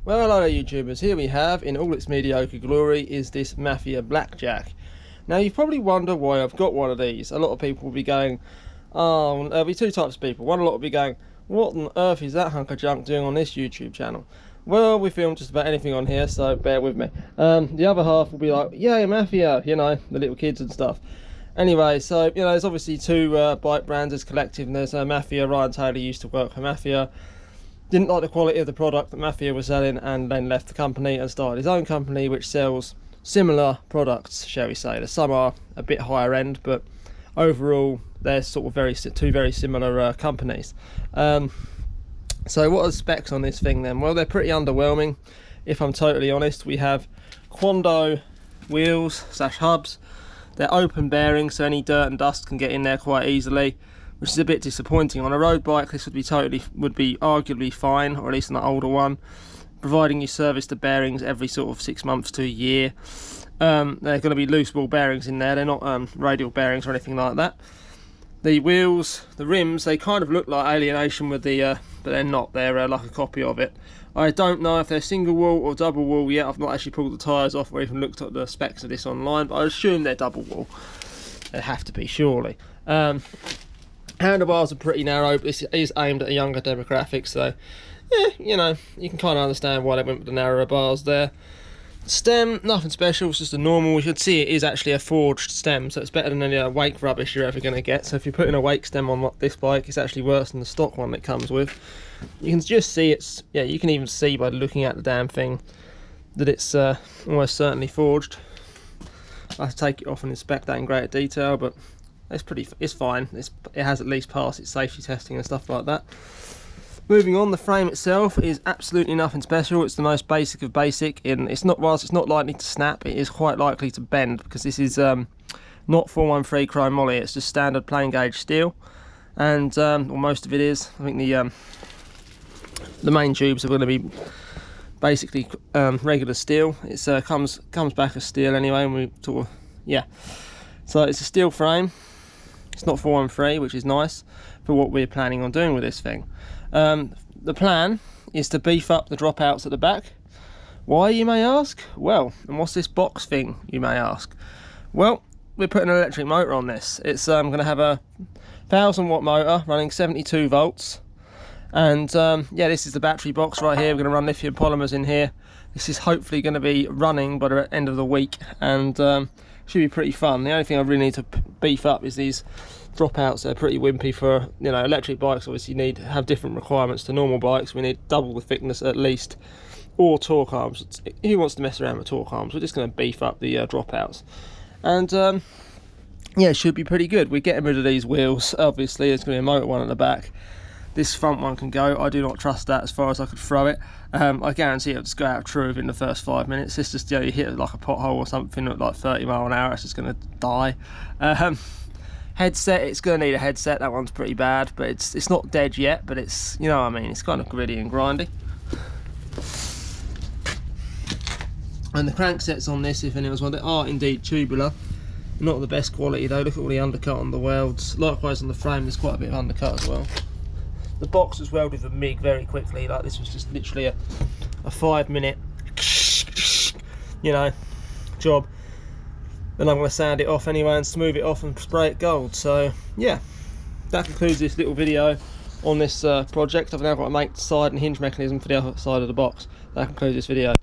Well, hello there YouTubers, here we have, in all its mediocre glory, is this Mafia Blackjack. Now you've probably wondered why I've got one of these. A lot of people will be going, there'll be two types of people. One, a lot will be going, what on earth is that hunk of junk doing on this YouTube channel? Well, we film just about anything on here, so bear with me. The other half will be like, yay Mafia, you know, the little kids and stuff. Anyway, so, you know, there's obviously two bike brands, there's Collective and there's Mafia. Ryan Taylor used to work for Mafia. Didn't like the quality of the product that Mafia was selling and then left the company and started his own company which sells similar products, shall we say. Some are a bit higher end, but overall they're sort of two very similar companies. So what are the specs on this thing then? Well, they're pretty underwhelming if I'm totally honest. We have Quando wheels / hubs. They're open bearings, so any dirt and dust can get in there quite easily, which is a bit disappointing. On a road bike this would be arguably fine, or at least an older one, providing you service the bearings every sort of 6 months to a year. They're going to be loose ball bearings in there, they're not radial bearings or anything like that. The wheels, the rims, they kind of look like Alienation with the but they're not, they're like a copy of it. I don't know if they're single wall or double wall yet. I've not actually pulled the tyres off or even looked at the specs of this online, but I assume they're double wall. They have to be, surely. Handlebars are pretty narrow, but this is aimed at a younger demographic, so yeah, you know, you can kind of understand why they went with the narrower bars there. Stem, nothing special, it's just a normal. You can see it is actually a forged stem, so it's better than any wake rubbish you're ever going to get. So if you're putting a wake stem on this bike, it's actually worse than the stock one it comes with. You can just see it's, yeah, you can even see by looking at the damn thing that it's almost certainly forged. I have to take it off and inspect that in greater detail, but it's fine. It has at least passed its safety testing and stuff like that. Moving on, the frame itself is absolutely nothing special. It's the most basic of basic. Whilst it's not likely to snap, it is quite likely to bend, because this is not 413 chrome moly. It's just standard plain gauge steel, and well, most of it is. I think the main tubes are going to be basically regular steel. It's comes back as steel anyway, and we sort of, yeah. So it's a steel frame. It's not 413, which is nice for what we're planning on doing with this thing. The plan is to beef up the dropouts at the back. Why, you may ask? Well, and what's this box thing, you may ask? Well, we're putting an electric motor on this. It's going to have a 1000-watt motor running 72 volts. And yeah, this is the battery box right here. We're going to run lithium polymers in here. This is hopefully going to be running by the end of the week, and should be pretty fun. The only thing I really need to beef up is these dropouts. They're pretty wimpy for, you know, electric bikes. Obviously have different requirements to normal bikes. We need double the thickness at least, or torque arms. Who wants to mess around with torque arms? We're just going to beef up the dropouts, and yeah, it should be pretty good. We're getting rid of these wheels. Obviously there's going to be a motor one at the back. This front one can go. I do not trust that as far as I could throw it. I guarantee it'll just go out of true within the first 5 minutes. It's just, you know, you hit like a pothole or something at like 30 miles an hour, it's just going to die. Headset, it's going to need a headset. That one's pretty bad, but it's not dead yet, but it's, you know what I mean, it's kind of gritty and grindy. And the cranksets on this, if anyone's wondering, are indeed tubular. Not the best quality though. Look at all the undercut on the welds. Likewise on the frame, there's quite a bit of undercut as well. The box was welded with a MIG very quickly. Like, this was just literally a 5-minute, you know, job. Then I'm going to sand it off anyway and smooth it off and spray it gold. So yeah, that concludes this little video on this project. I've now got to make the side and hinge mechanism for the other side of the box. That concludes this video.